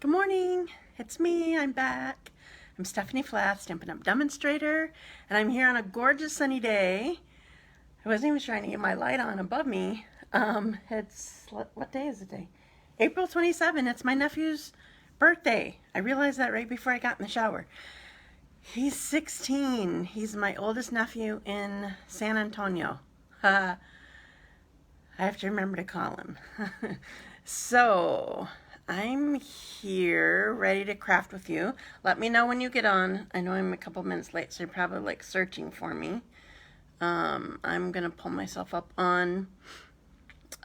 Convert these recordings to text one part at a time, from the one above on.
Good morning, it's me, I'm back. I'm Stephanie Flath, Stampin' Up! Demonstrator, and I'm here on a gorgeous sunny day. I wasn't even trying to get my light on above me. What day is it today? April 27th, it's my nephew's birthday. I realized that right before I got in the shower. He's 16. He's my oldest nephew in San Antonio. I have to remember to call him. So, I'm here ready to craft with you. Let me know when you get on. I know I'm a couple minutes late, so you're probably like searching for me. I'm gonna pull myself up on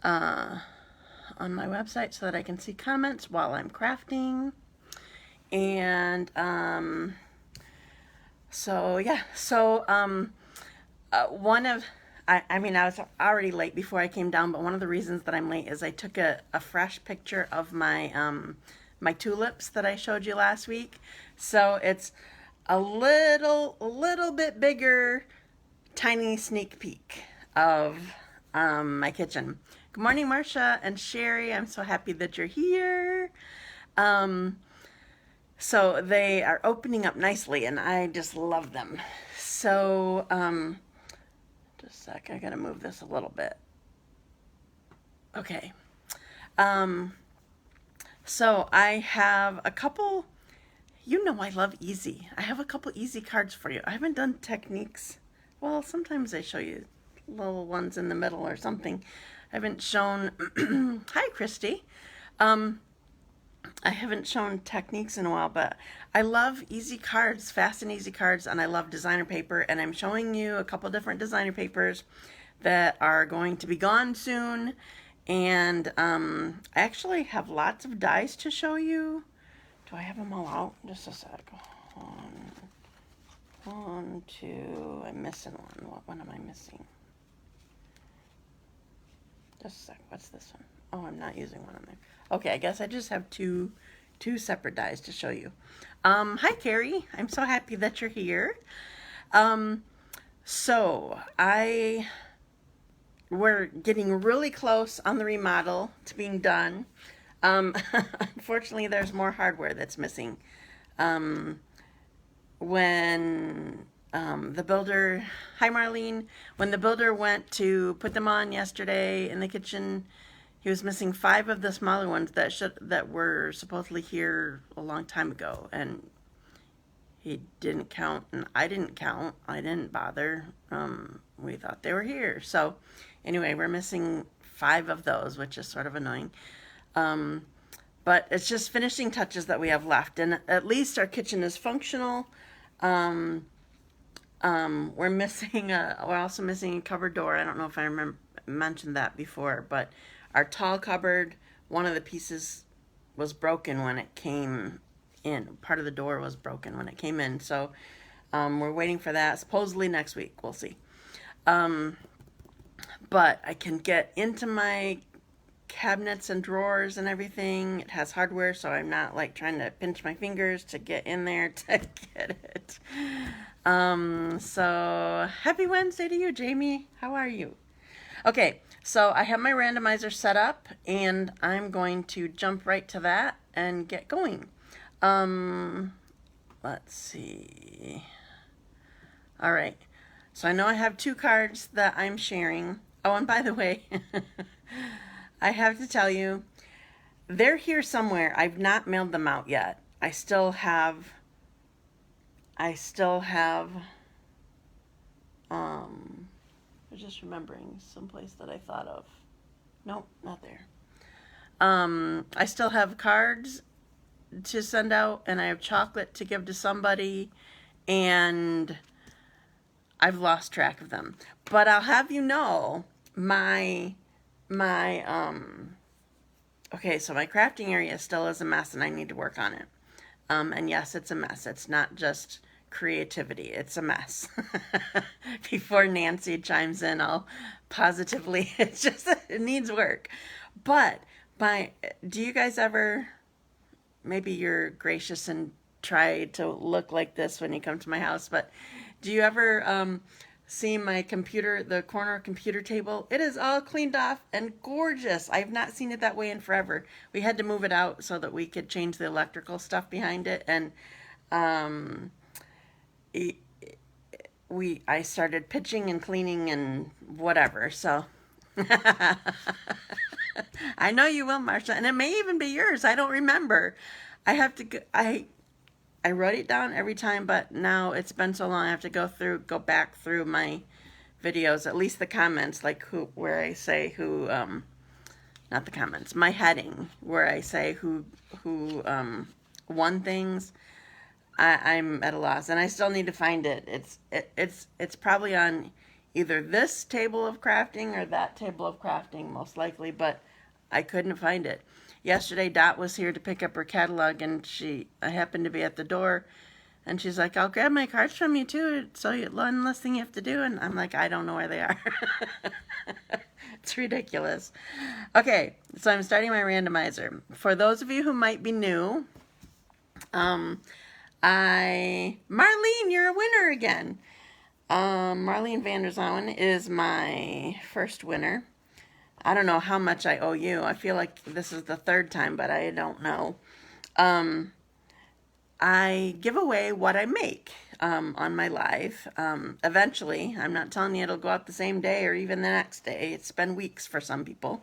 my website so that I can see comments while I'm crafting. And I was already late before I came down, but one of the reasons that I'm late is I took a fresh picture of my my tulips that I showed you last week. So it's a little bit bigger, tiny sneak peek of my kitchen. Good morning, Marcia and Sherry. I'm so happy that you're here. So they are opening up nicely, and I just love them. So, just a sec, I gotta move this a little bit. Okay. So I have a couple, you know I love easy. I have a couple easy cards for you. I haven't done techniques. Well, sometimes I show you little ones in the middle or something. I haven't shown, hi Christy. I haven't shown techniques in a while, but I love easy cards, fast and easy cards, and I love designer paper, and I'm showing you a couple different designer papers that are going to be gone soon, and I actually have lots of dies to show you. Do I have them all out? Just a sec. One, two, I'm missing one. What one am I missing? Just a sec, what's this one? Oh, I'm not using one on there. Okay, I guess I just have two separate dies to show you. Hi, Carrie. I'm so happy that you're here. So we're getting really close on the remodel to being done. Unfortunately, there's more hardware that's missing. When the builder, hi Marlene, when the builder went to put them on yesterday in the kitchen, he was missing 5 of the smaller ones that were supposedly here a long time ago, and he didn't count, and I didn't count. I didn't bother. We thought they were here. So anyway, we're missing 5 of those, which is sort of annoying. But it's just finishing touches that we have left, and at least our kitchen is functional. We're also missing a cupboard door. I don't know if I mentioned that before, but our tall cupboard, one of the pieces was broken when it came in. Part of the door was broken when it came in. So we're waiting for that. Supposedly next week. We'll see. But I can get into my cabinets and drawers and everything. It has hardware, so I'm not like trying to pinch my fingers to get in there to get it. So happy Wednesday to you, Jamie. How are you? Okay, so I have my randomizer set up, and I'm going to jump right to that and get going. Let's see. All right, so I know I have 2 cards that I'm sharing. Oh, and by the way, I have to tell you, they're here somewhere. I've not mailed them out yet. I still have I'm just remembering someplace that I thought of. Nope, not there. I still have cards to send out, and I have chocolate to give to somebody, and I've lost track of them. But I'll have you know, okay, so my crafting area still is a mess, and I need to work on it. And yes, it's a mess. It's not just creativity, it's a mess. Before Nancy chimes in, I'll positively, it needs work. But do you guys ever, maybe you're gracious and try to look like this when you come to my house, but do you ever see my computer, the corner computer table. It is all cleaned off and gorgeous. I've not seen it that way in forever. We had to move it out so that we could change the electrical stuff behind it, and I started pitching and cleaning and whatever. So I know you will, Marsha, and it may even be yours. I don't remember. I have to go, I wrote it down every time, but now it's been so long I have to go back through my videos, at least the comments, like where I say who, not the comments, my heading, where I say who won things. I'm at a loss, and I still need to find it. It's probably on either this table of crafting or that table of crafting, most likely, but I couldn't find it. Yesterday, Dot was here to pick up her catalog, and I happened to be at the door, and she's like, I'll grab my cards from you too, so one less thing you have to do, and I'm like, I don't know where they are. It's ridiculous. Okay, so I'm starting my randomizer. For those of you who might be new, Marlene, you're a winner again. Marlene VanderZouwen is my first winner. I don't know how much I owe you. I feel like this is the third time, but I don't know. I give away what I make on my live. Eventually, I'm not telling you it'll go up the same day or even the next day. It's been weeks for some people.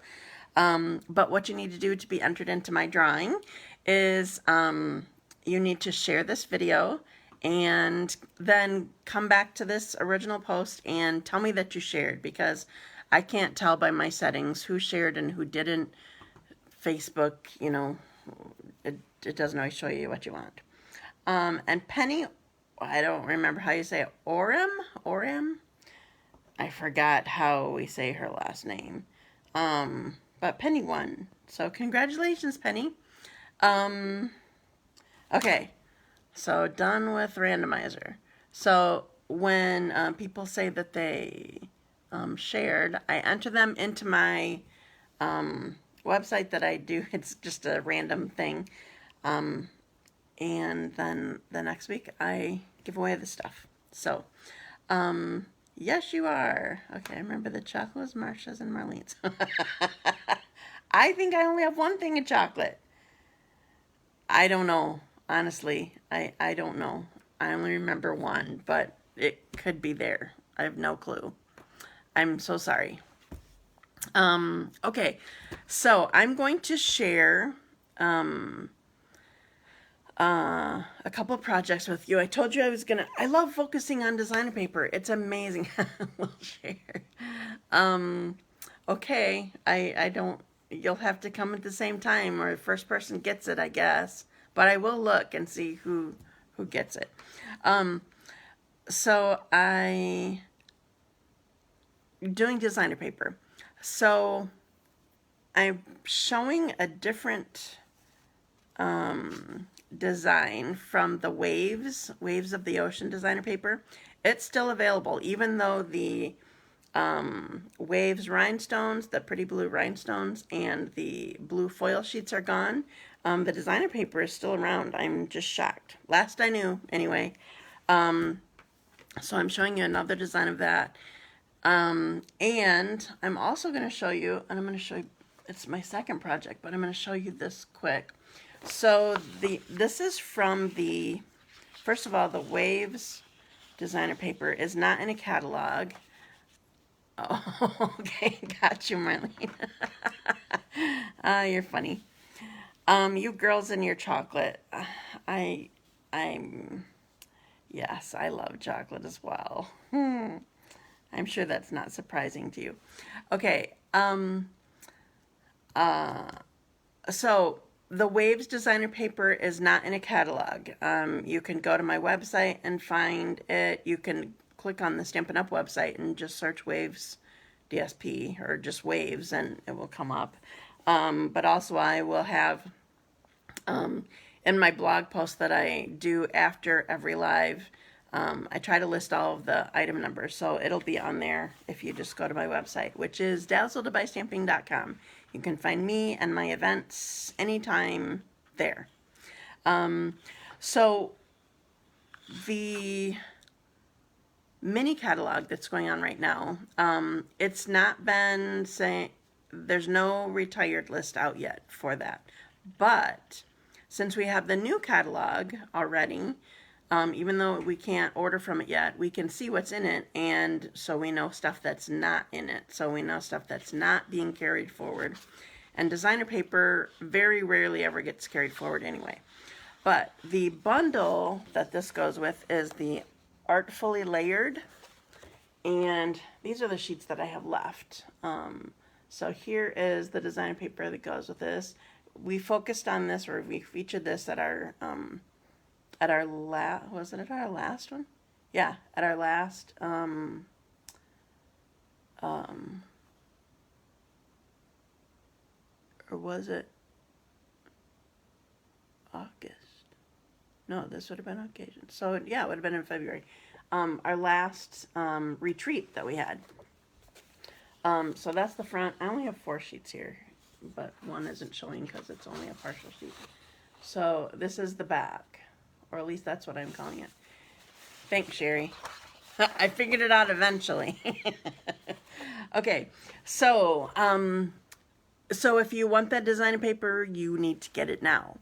But what you need to do to be entered into my drawing is you need to share this video and then come back to this original post and tell me that you shared, because I can't tell by my settings who shared and who didn't. Facebook, you know, it doesn't always show you what you want. And Penny, I don't remember how you say it. Oram? I forgot how we say her last name. But Penny won. So congratulations, Penny. Okay, so done with randomizer. So when people say that they shared, I enter them into my website that I do. It's just a random thing. And then the next week I give away the stuff. So, yes, you are. Okay, I remember the chocolate was Marsha's and Marlene's. I think I only have one thing of chocolate. I don't know. Honestly, I don't know. I only remember one, but it could be there. I have no clue. I'm so sorry. Okay, so I'm going to share a couple projects with you. I told you I love focusing on designer paper. It's amazing. We'll share. Okay, I don't, you'll have to come at the same time, or the first person gets it, I guess. But I will look and see who gets it. So doing designer paper. So I'm showing a different design from the Waves of the Ocean designer paper. It's still available, even though the Waves rhinestones, the pretty blue rhinestones, and the blue foil sheets are gone. The designer paper is still around. I'm just shocked. Last I knew, anyway. So I'm showing you another design of that. And I'm also going to show you, and I'm going to show you, it's my second project, but I'm going to show you this quick. So this is from first of all, the Waves designer paper is not in a catalog. Oh, okay, got you, Marlene. You're funny. You girls and your chocolate. Yes, I love chocolate as well. I'm sure that's not surprising to you. Okay, so the Waves designer paper is not in a catalog. You can go to my website and find it. You can click on the Stampin' Up website and just search Waves DSP or just Waves and it will come up. But also I will have in my blog post that I do after every live, I try to list all of the item numbers, so it'll be on there if you just go to my website, which is dazzledbystamping.com. You can find me and my events anytime there. So the mini catalog that's going on right now. It's not been saying, there's no retired list out yet for that. But since we have the new catalog already, even though we can't order from it yet, we can see what's in it, and so we know stuff that's not in it. So we know stuff that's not being carried forward. And designer paper very rarely ever gets carried forward anyway. But the bundle that this goes with is the Artfully Layered, and these are the sheets that I have left. So here is the designer paper that goes with this. We focused on this, or we featured this at our was it at our last one? Yeah, at our last or was it August? No, this would have been occasion. So yeah, it would have been in February. Our last retreat that we had. So that's the front. I only have 4 sheets here, but one isn't showing because it's only a partial sheet. So this is the back, or at least that's what I'm calling it. Thanks, Sherry. I figured it out eventually. Okay, so so if you want that designer paper, you need to get it now.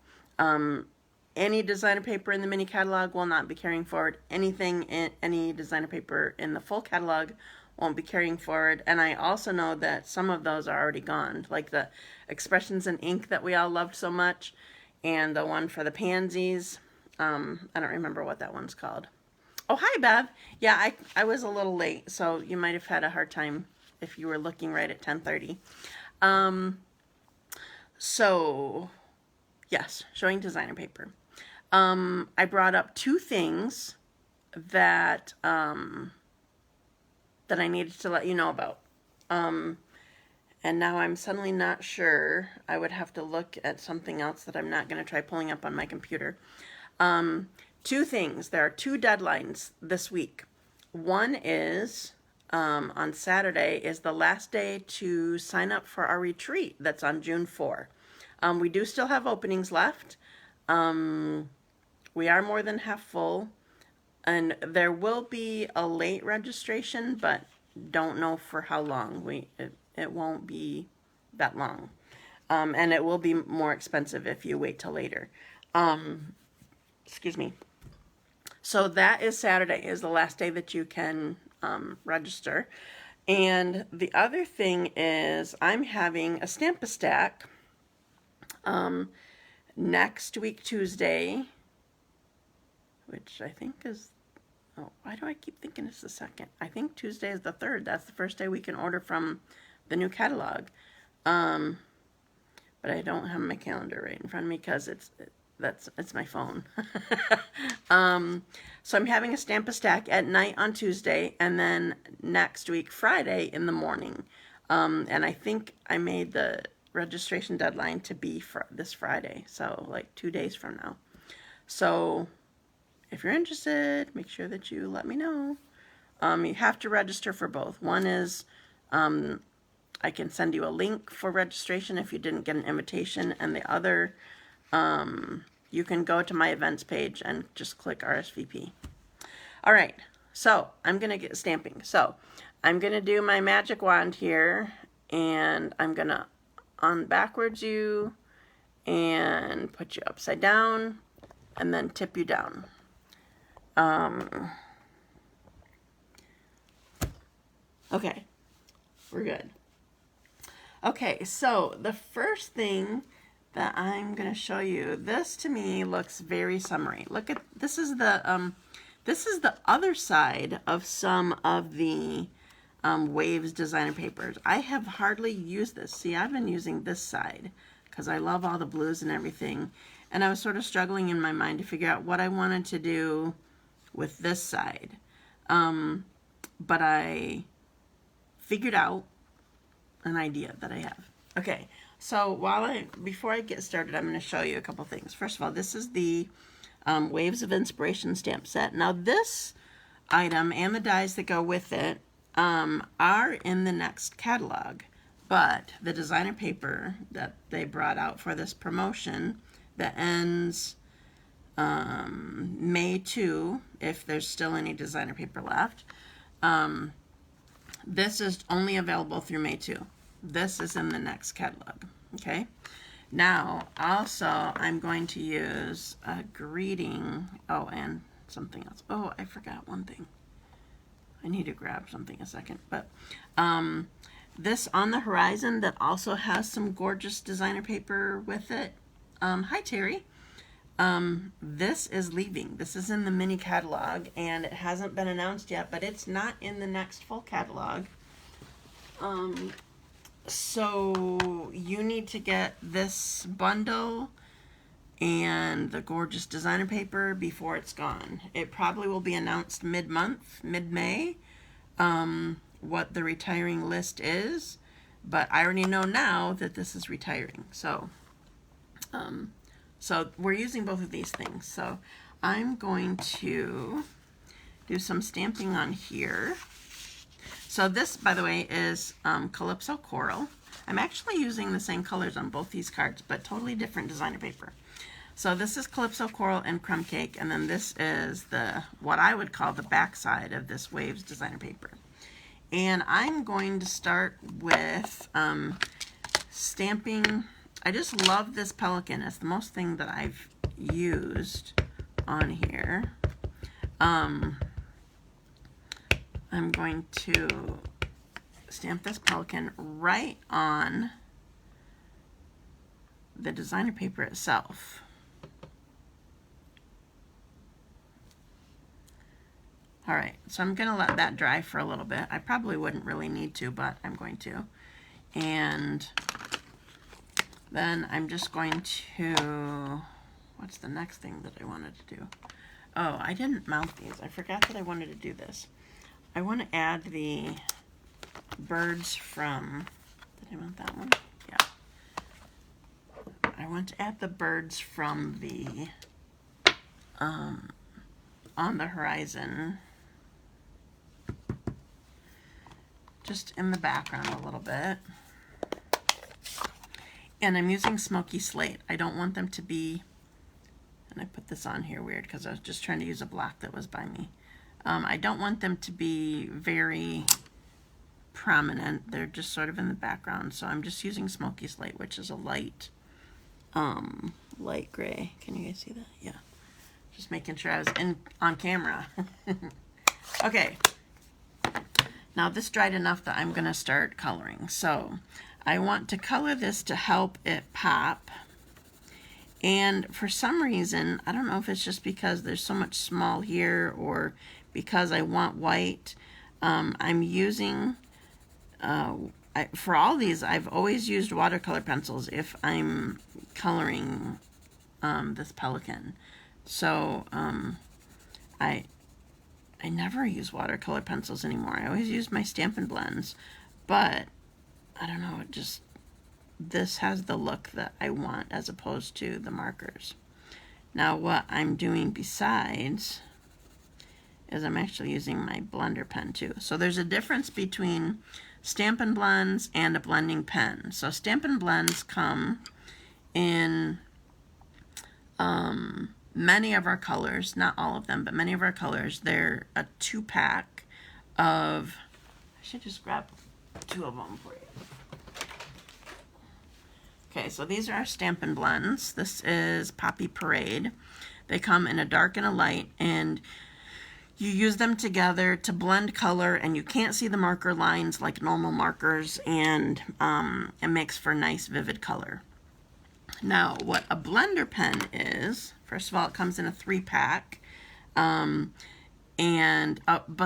Any designer paper in the mini catalog will not be carrying forward. Anything in any designer paper in the full catalog won't be carrying forward. And I also know that some of those are already gone, like the Expressions in Ink that we all loved so much, and the one for the pansies. I don't remember what that one's called. Oh, hi, Bev. Yeah, I was a little late, so you might have had a hard time if you were looking right at 10:30. So, yes, showing designer paper. I brought up 2 things that that I needed to let you know about. And now I'm suddenly not sure. I would have to look at something else that I'm not going to try pulling up on my computer. 2 things. There are 2 deadlines this week. One is on Saturday is the last day to sign up for our retreat that's on June 4. We do still have openings left. We are more than half full, and there will be a late registration, but don't know for how long. It won't be that long, and it will be more expensive if you wait till later. Excuse me. So that is Saturday, is the last day that you can register. And the other thing is I'm having a Stamp-A-Stack next week Tuesday, which I think is, oh, why do I keep thinking it's the 2nd? I think Tuesday is the 3rd. That's the first day we can order from the new catalog. But I don't have my calendar right in front of me because it's my phone. So I'm having a Stamp-A-Stack at night on Tuesday, and then next week Friday in the morning. And I think I made the registration deadline to be this Friday, so like 2 days from now. So if you're interested, make sure that you let me know. You have to register for both. One is I can send you a link for registration if you didn't get an invitation, and the other, you can go to my events page and just click RSVP. All right, so I'm going to get stamping. So I'm going to do my magic wand here, and I'm going to backwards you and put you upside down and then tip you down. Okay, we're good. Okay, so the first thing that I'm going to show you, this to me looks very summery. Look at, this is the other side of some of the Waves designer papers. I have hardly used this. See, I've been using this side because I love all the blues and everything. And I was sort of struggling in my mind to figure out what I wanted to do with this side. But I figured out an idea that I have. Okay, so before I get started, I'm going to show you a couple things. First of all, this is the Waves of Inspiration stamp set. Now this item and the dies that go with it are in the next catalog, but the designer paper that they brought out for this promotion that ends May 2, if there's still any designer paper left, This is only available through May 2. This is in the next catalog. Okay. Now, also, I'm going to use a greeting. Oh, and something else. Oh, I forgot one thing. I need to grab something a second. But this On the Horizon that also has some gorgeous designer paper with it. Hi, Terry. This is leaving. This is in the mini catalog, and it hasn't been announced yet, but it's not in the next full catalog. So you need to get this bundle and the gorgeous designer paper before it's gone. It probably will be announced mid-month, mid-May, what the retiring list is, but I already know now that this is retiring. So we're using both of these things. So I'm going to do some stamping on here. So this, by the way, is Calypso Coral. I'm actually using the same colors on both these cards, but totally different designer paper. So this is Calypso Coral and Crumb Cake, and then this is what I would call the backside of this Waves designer paper. And I'm going to start with stamping. I just love this pelican. It's the most thing that I've used on here. I'm going to stamp this pelican right on the designer paper itself. All right, so I'm gonna let that dry for a little bit. I probably wouldn't really need to, but I'm going to. And then I'm just going to, what's the next thing that I wanted to do? Oh, I didn't mount these. I forgot that I wanted to do this. I want to add the birds from, did I mount that one? Yeah. I want to add the birds from the On the Horizon, just in the background a little bit. And I'm using Smoky Slate. I don't want them to be, and I put this on here weird because I was just trying to use a block that was by me. I don't want them to be very prominent. They're just sort of in the background. So I'm just using Smoky Slate, which is a light gray. Can you guys see that? Yeah. Just making sure I was on camera. Okay. Now this dried enough that I'm going to start coloring. So I want to color this to help it pop. And for some reason, I don't know if it's just because there's so much small here or because I want white, I'm using, for all these, I've always used watercolor pencils if I'm coloring this pelican. So I never use watercolor pencils anymore. I always use my Stampin' blends, but I don't know, it just, this has the look that I want as opposed to the markers. Now what I'm doing besides is I'm actually using my blender pen too. So there's a difference between Stampin' blends and a blending pen. So Stampin' blends come in many of our colors, not all of them, but many of our colors. They're a 2-pack of, I should just grab 2 of them for you. Okay, so these are our Stampin' blends. This is Poppy Parade. They come in a dark and a light, and you use them together to blend color, and you can't see the marker lines like normal markers, and it makes for nice vivid color. Now, what a blender pen is, first of all, it comes in a 3-pack, but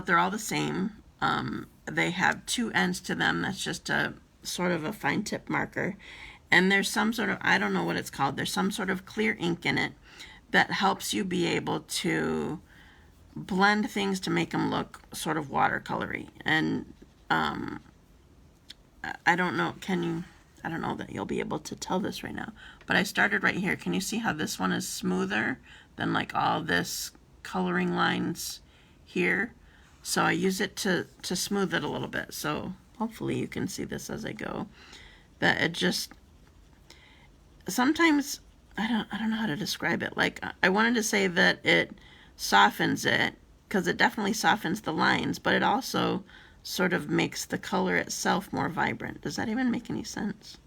they're all the same. They have 2 ends to them. That's just a sort of a fine tip marker. And there's some sort of, I don't know what it's called, there's some sort of clear ink in it that helps you be able to blend things to make them look sort of watercolory. And I don't know, I don't know that you'll be able to tell this right now, but I started right here. Can you see how this one is smoother than like all this coloring lines here? So I use it to smooth it a little bit. So hopefully you can see this as I go. That it just, sometimes, I don't know how to describe it. Like, I wanted to say that it softens it, because it definitely softens the lines, but it also sort of makes the color itself more vibrant. Does that even make any sense?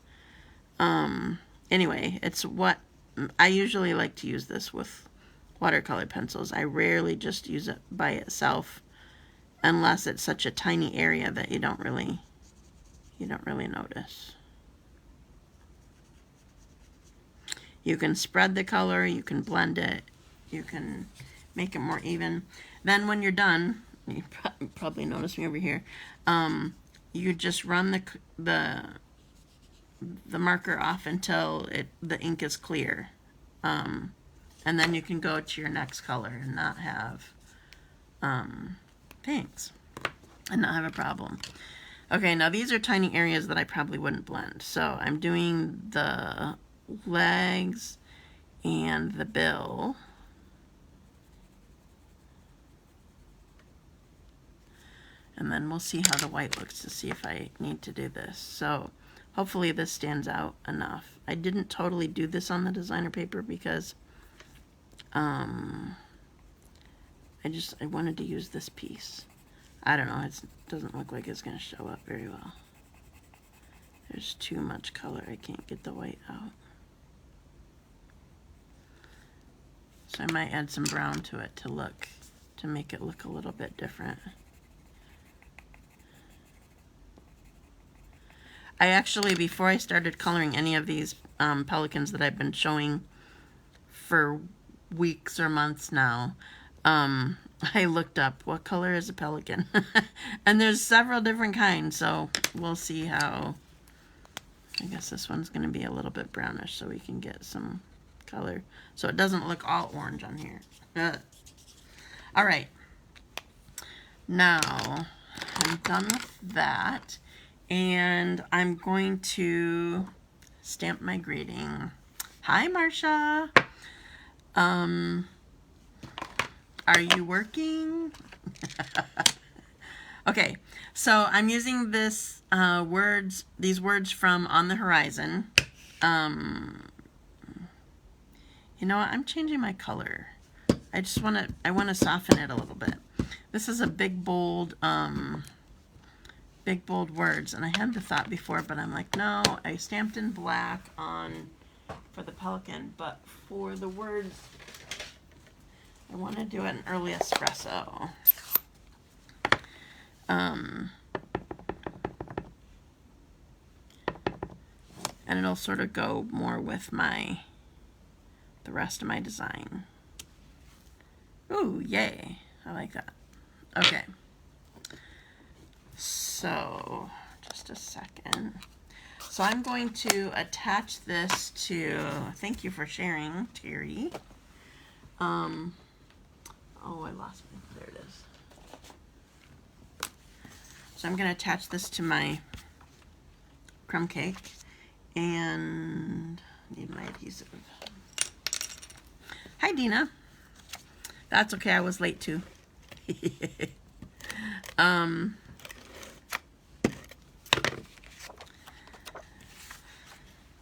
Anyway, it's what I usually like to use this with watercolor pencils. I rarely just use it by itself unless it's such a tiny area that you don't really notice. You can spread the color, you can blend it, you can make it more even. Then when you're done, you probably notice me over here, you just run the marker off until the ink is clear. And then you can go to your next color and not have, thanks, and not have a problem. Okay, now these are tiny areas that I probably wouldn't blend. So I'm doing the legs and the bill. And then we'll see how the white looks to see if I need to do this. So hopefully this stands out enough. I didn't totally do this on the designer paper because I wanted to use this piece. I don't know, it doesn't look like it's going to show up very well. There's too much color, I can't get the white out. So I might add some brown to it to make it look a little bit different. I actually, before I started coloring any of these pelicans that I've been showing for weeks or months now, I looked up what color is a pelican. And there's several different kinds, so we'll see how. I guess this one's going to be a little bit brownish so we can get some color. So it doesn't look all orange on here. All right. Now, I'm done with that. And I'm going to stamp my greeting. Hi, Marcia. Are you working? Okay, so I'm using these words from On the Horizon. You know what? I'm changing my color. I want to soften it a little bit. This is a big bold words, and I had the thought before, but I'm like, no, I stamped in black for the pelican, but for the words, I want to do an early espresso. And it'll sort of go more with the rest of my design. Ooh, yay. I like that. Okay. So, just a second. So I'm going to attach this to, thank you for sharing, Terry. Oh, I lost me. There it is. So I'm going to attach this to my crumb cake and need my adhesive. Hi, Dina. That's okay. I was late too.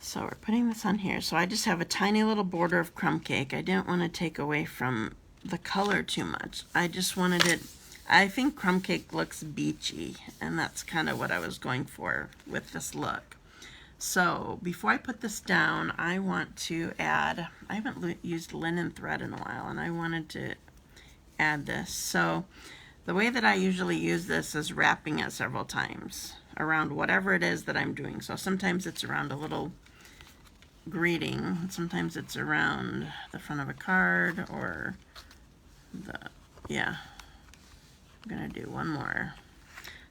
So we're putting this on here. So I just have a tiny little border of crumb cake. I didn't want to take away from the color too much. I just wanted it, I think crumb cake looks beachy, and that's kind of what I was going for with this look. So before I put this down, I want to add, I haven't used linen thread in a while, and I wanted to add this. So the way that I usually use this is wrapping it several times around whatever it is that I'm doing. So sometimes it's around a little greeting, sometimes it's around the front of a card, or yeah, I'm gonna do one more.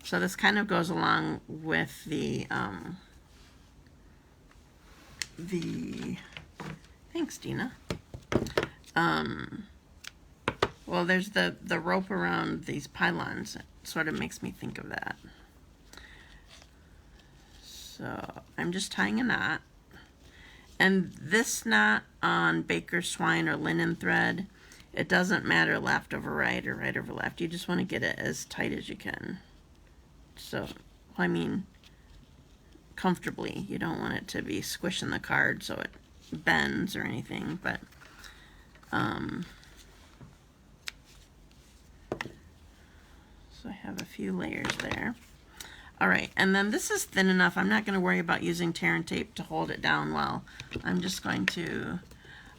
So this kind of goes along with the thanks, Dina. Well, there's the rope around these pylons. It sort of makes me think of that. So I'm just tying a knot. And this knot on baker's twine or linen thread, it doesn't matter left over right or right over left. You just want to get it as tight as you can. So, I mean, comfortably. You don't want it to be squishing the card so it bends or anything, but few layers there. All right, and then this is thin enough. I'm not going to worry about using tear and tape to hold it down well. I'm just going to,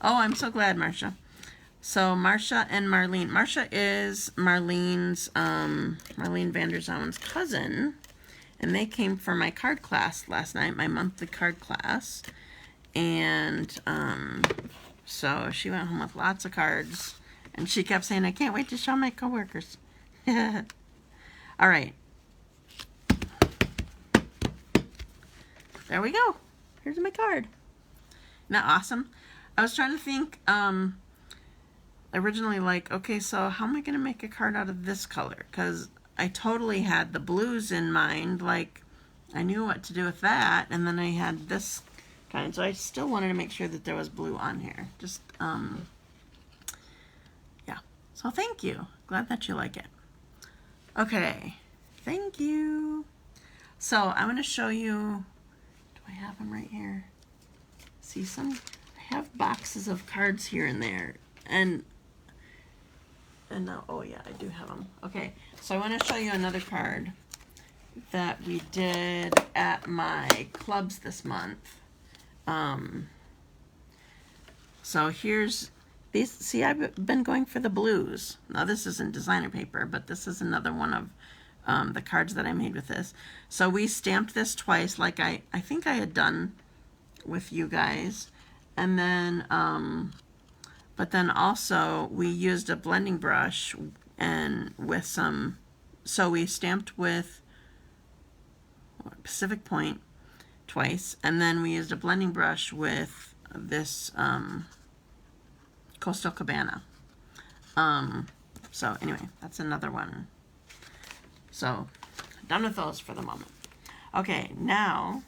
oh, I'm so glad, Marcia. So Marcia and Marlene. Marcia is Marlene's, Marlene VanderZouwen's cousin, and they came for my card class last night, my monthly card class. And so she went home with lots of cards, and she kept saying, I can't wait to show my coworkers. All right. There we go. Here's my card. Isn't that awesome? I was trying to think, originally, like, okay, so how am I going to make a card out of this color? Because I totally had the blues in mind. Like, I knew what to do with that. And then I had this kind. So I still wanted to make sure that there was blue on here. Just, yeah. So thank you. Glad that you like it. Okay. Thank you. So I'm going to show you. I have them right here. See, I have boxes of cards here and there, and now, oh yeah, I do have them. Okay, so I want to show you another card that we did at my clubs this month. So here's these. See, I've been going for the blues. Now this isn't designer paper, but this is another one of the cards that I made with this. So we stamped this twice, like I think I had done with you guys. And then, but then also we used a blending brush and with some, so we stamped with Pacific Point twice. And then we used a blending brush with this Coastal Cabana. So anyway, that's another one. So, done with those for the moment. Okay, now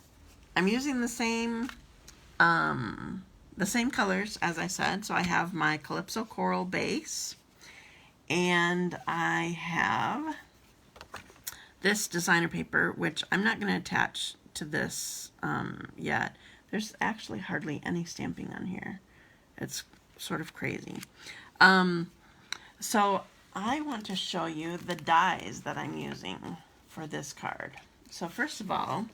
I'm using the same colors as I said. So I have my Calypso Coral base, and I have this designer paper, which I'm not going to attach to this yet. There's actually hardly any stamping on here. It's sort of crazy. So I want to show you the dies that I'm using for this card. So first of all,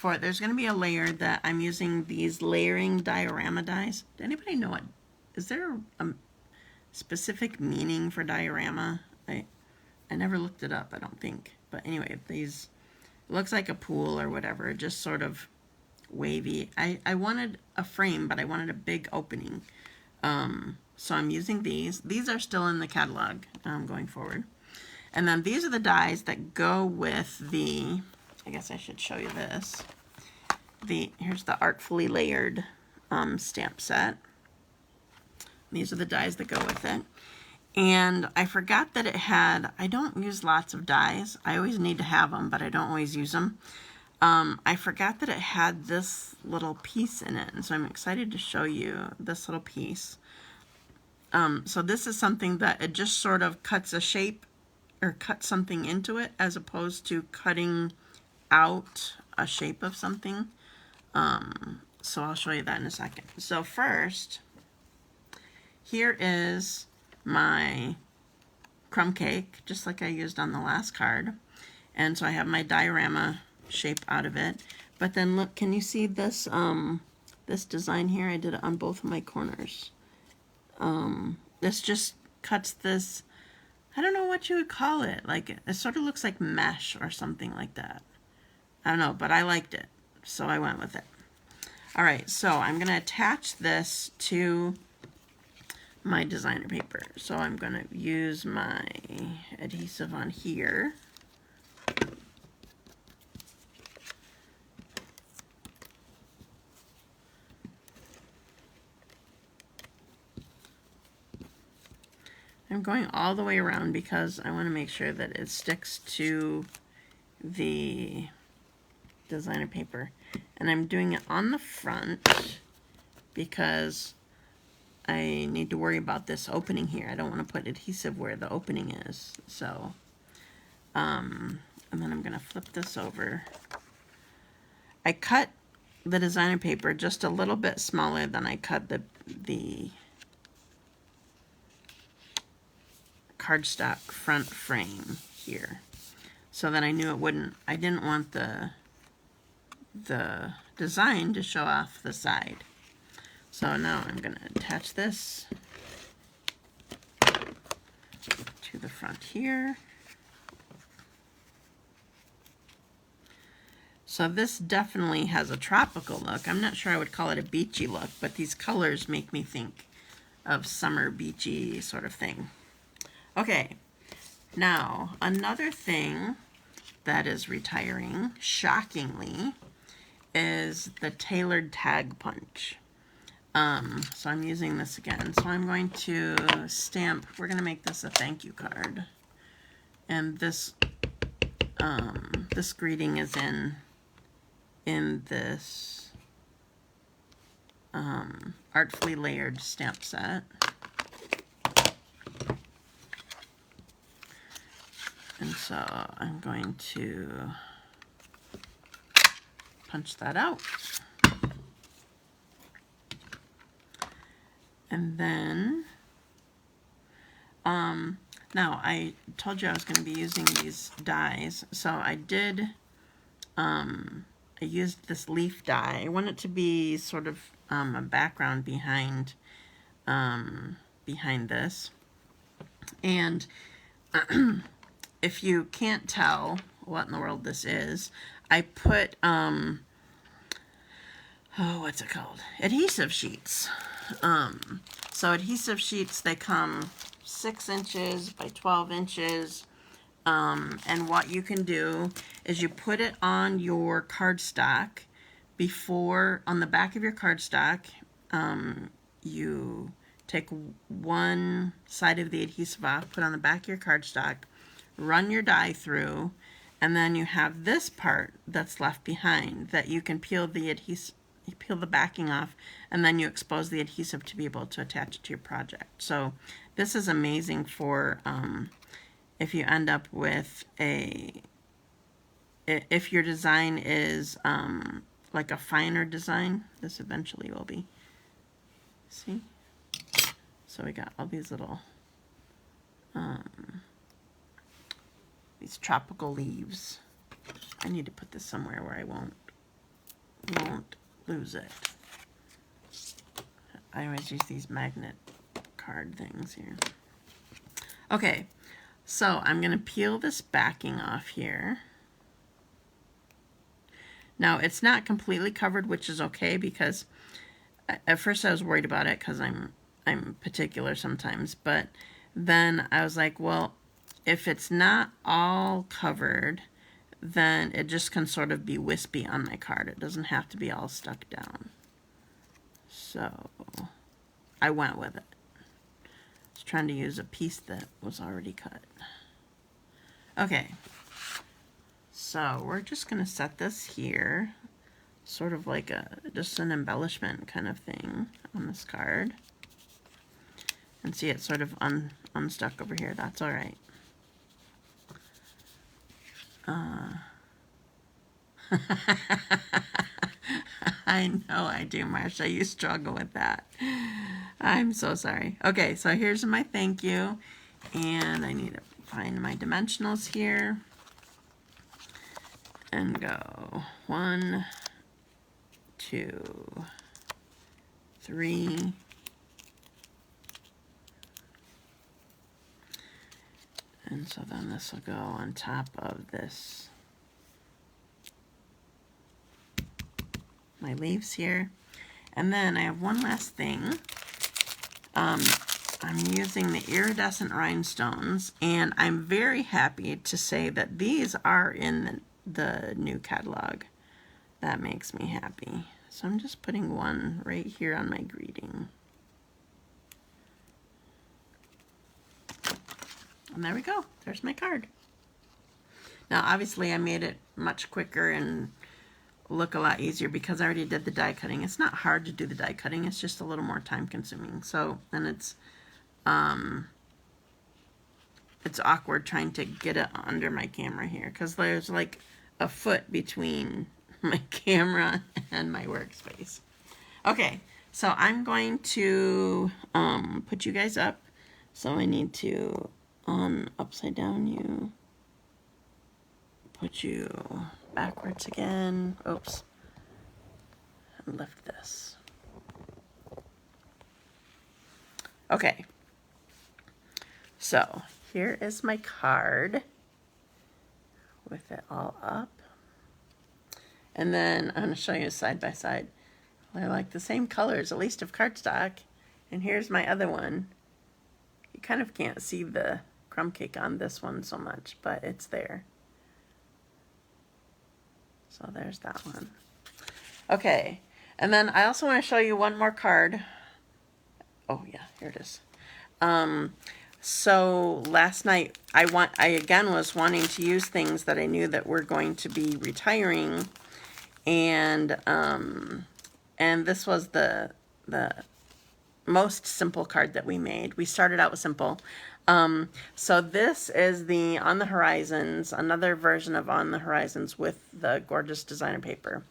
there's going to be a layer that I'm using these layering diorama dies. Does anybody know what? Is there a specific meaning for diorama? I never looked it up, I don't think. But anyway, these looks like a pool or whatever, just sort of wavy. I wanted a frame, but I wanted a big opening. So I'm using these. These are still in the catalog going forward. And then these are the dies that go with the, I guess I should show you this. Here's the Artfully layered stamp set. These are the dies that go with it. And I forgot that it had, I don't use lots of dies. I always need to have them, but I don't always use them. I forgot that it had this little piece in it. And so I'm excited to show you this little piece. So this is something that it just sort of cuts a shape or cuts something into it as opposed to cutting out a shape of something. So I'll show you that in a second. So first, here is my crumb cake, just like I used on the last card. And so I have my diorama shape out of it. But then look, can you see this, this design here? I did it on both of my corners. This just cuts this, I don't know what you would call it. Like, it sort of looks like mesh or something like that. I don't know, but I liked it, so I went with it. All right, so I'm going to attach this to my designer paper. So I'm going to use my adhesive on here. I'm going all the way around because I want to make sure that it sticks to the designer paper. And I'm doing it on the front because I need to worry about this opening here. I don't want to put adhesive where the opening is. So, and then I'm going to flip this over. I cut the designer paper just a little bit smaller than I cut the cardstock front frame here. so that I knew it wouldn't, I didn't want the design to show off the side. So now I'm going to attach this to the front here. So this definitely has a tropical look. I'm not sure I would call it a beachy look, but these colors make me think of summer beachy sort of thing. Okay, now another thing that is retiring, shockingly, is the tailored tag punch. So I'm using this again. So I'm going to stamp, we're going to make this a thank you card. And this this greeting is in this Artfully layered stamp set. And so I'm going to punch that out. And then, now I told you I was going to be using these dies, so I did, I used this leaf die. I want it to be sort of a background behind, behind this. And if you can't tell what in the world this is, I put, oh, what's it called? Adhesive sheets. So adhesive sheets, they come 6 inches by 12 inches. And what you can do is you put it on your cardstock before, on the back of your cardstock, you take one side of the adhesive off, put it on the back of your cardstock, run your die through, and then you have this part that's left behind that you can peel the adhesive, you peel the backing off, and then you expose the adhesive to be able to attach it to your project. So this is amazing for if you end up with if your design is like a finer design. This eventually will be. See? So we got all these little these tropical leaves. I need to put this somewhere where I won't lose it. I always use these magnet card things here. Okay, so I'm going to peel this backing off here. Now it's not completely covered, which is okay, because at first I was worried about it because I'm particular sometimes, but then I was like, well, if it's not all covered, then it just can sort of be wispy on my card. It doesn't have to be all stuck down. So I went with it. I was trying to use a piece that was already cut. Okay, so we're just going to set this here, sort of like just an embellishment kind of thing on this card. And see, it's sort of unstuck over here. That's all right. I know I do, Marsha. You struggle with that. I'm so sorry. Okay, so here's my thank you. And I need to find my dimensionals here. And go 1, 2, 3. And so then this will go on top of this, my leaves here. And then I have one last thing. I'm using the iridescent rhinestones, and I'm very happy to say that these are in the new catalog. That makes me happy. So I'm just putting one right here on my greeting. And there we go. There's my card. Now, obviously, I made it much quicker and look a lot easier because I already did the die cutting. It's not hard to do the die cutting. It's just a little more time consuming. So, and it's awkward trying to get it under my camera here because there's like a foot between my camera and my workspace. Okay, so I'm going to put you guys up. So I need to upside down you. put you backwards again. Oops. And lift this. Okay. So here is my card with it all up. And then I'm going to show you side by side. They're like the same colors, at least of cardstock. And here's my other one. You kind of can't see the crumb cake on this one so much, but it's there. So there's that one. Okay, and then I also want to show you one more card. Oh yeah, here it is. So last night I again was wanting to use things that I knew that were going to be retiring, and this was the most simple card that we made. We started out with simple. So this is the On the Horizons, another version of On the Horizons with the gorgeous designer paper.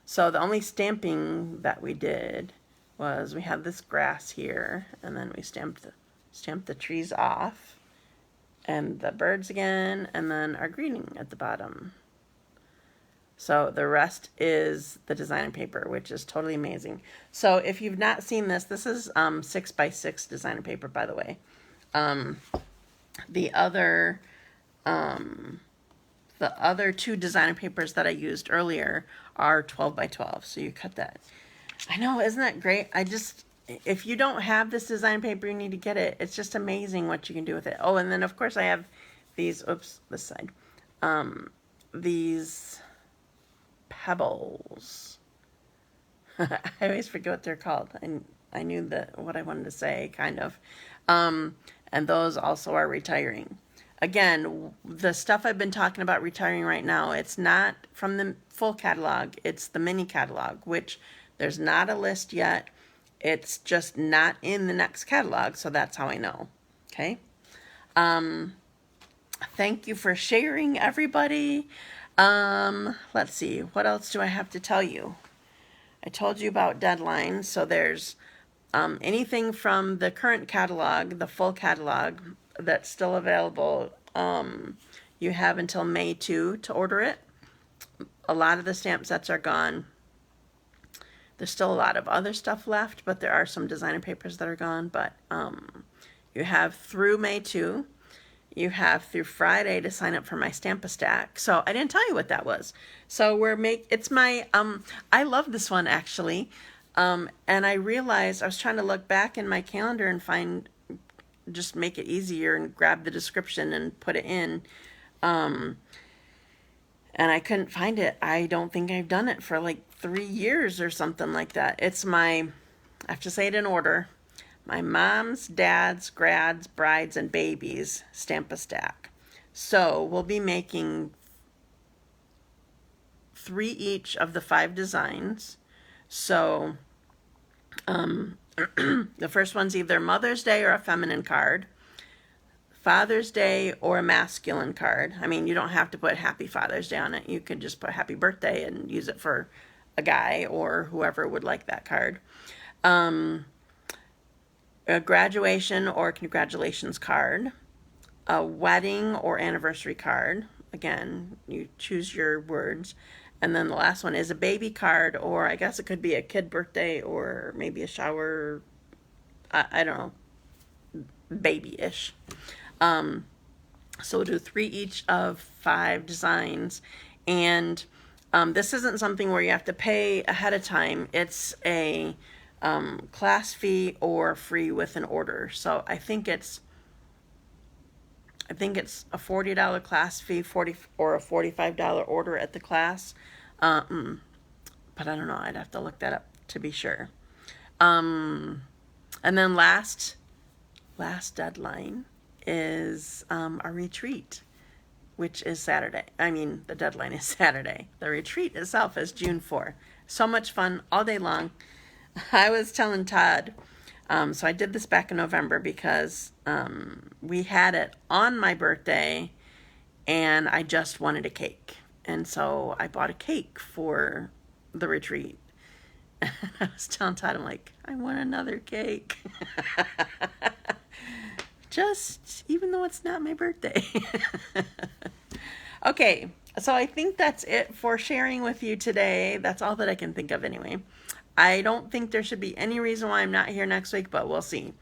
So the only stamping that we did was we had this grass here, and then we stamped the trees off, and the birds again, and then our greeting at the bottom. So the rest is the designer paper, which is totally amazing. So if you've not seen this, this is 6x6 designer paper, by the way. The other two designer papers that I used earlier are 12x12. So you cut that. I know, isn't that great? If you don't have this design paper, you need to get it. It's just amazing what you can do with it. Oh, and then of course I have these, oops, this side. These pebbles. I always forget what they're called. And I knew what I wanted to say, kind of. And those also are retiring. Again, the stuff I've been talking about retiring right now, it's not from the full catalog. It's the mini catalog, which there's not a list yet. It's just not in the next catalog, so that's how I know. Okay? Thank you for sharing, everybody. Let's see. What else do I have to tell you? I told you about deadlines. So there's anything from the current catalog, the full catalog, that's still available. You have until May 2 to order it. A lot of the stamp sets are gone. There's still a lot of other stuff left, but there are some designer papers that are gone. But you have through May 2. You have through Friday to sign up for my Stamp-A-Stack. So I didn't tell you what that was. So it's my, I love this one actually. And I realized I was trying to look back in my calendar and just make it easier and grab the description and put it in. And I couldn't find it. I don't think I've done it for like 3 years or something like that. It's I have to say it in order. My mom's, dad's, grad's, brides, and babies Stamp-A-Stack. So we'll be making 3 each of the 5 designs. So the first one's either Mother's Day or a feminine card, Father's Day or a masculine card. I mean, you don't have to put Happy Father's Day on it. You could just put Happy Birthday and use it for a guy or whoever would like that card. A graduation or congratulations card, a wedding or anniversary card. Again, you choose your words. And then the last one is a baby card, or I guess it could be a kid birthday or maybe a shower. I don't know, baby-ish. So we'll do 3 each of 5 designs. And this isn't something where you have to pay ahead of time. It's a class fee or free with an order. So I think it's a $40 class fee, or a $45 order at the class. But I don't know. I'd have to look that up to be sure. And then last deadline is our retreat, which is Saturday. I mean, the deadline is Saturday. The retreat itself is June 4. So much fun all day long. I was telling Todd, so I did this back in November because we had it on my birthday and I just wanted a cake. And so I bought a cake for the retreat. And I was telling Todd, I'm like, I want another cake. Just, even though it's not my birthday. Okay, So I think that's it for sharing with you today. That's all that I can think of anyway. I don't think there should be any reason why I'm not here next week, but we'll see.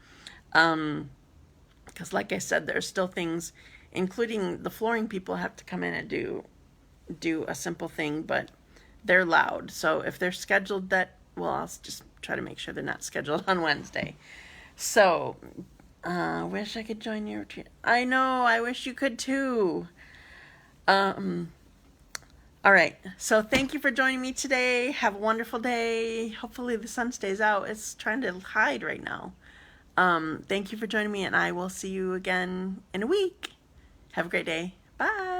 Because like I said, there's still things, including the flooring people have to come in and do a simple thing, but they're loud. So if they're scheduled well, I'll just try to make sure they're not scheduled on Wednesday. So, wish I could join your retreat. I know, I wish you could too. All right. So thank you for joining me today. Have a wonderful day. Hopefully the sun stays out. It's trying to hide right now. Thank you for joining me, and I will see you again in a week. Have a great day. Bye.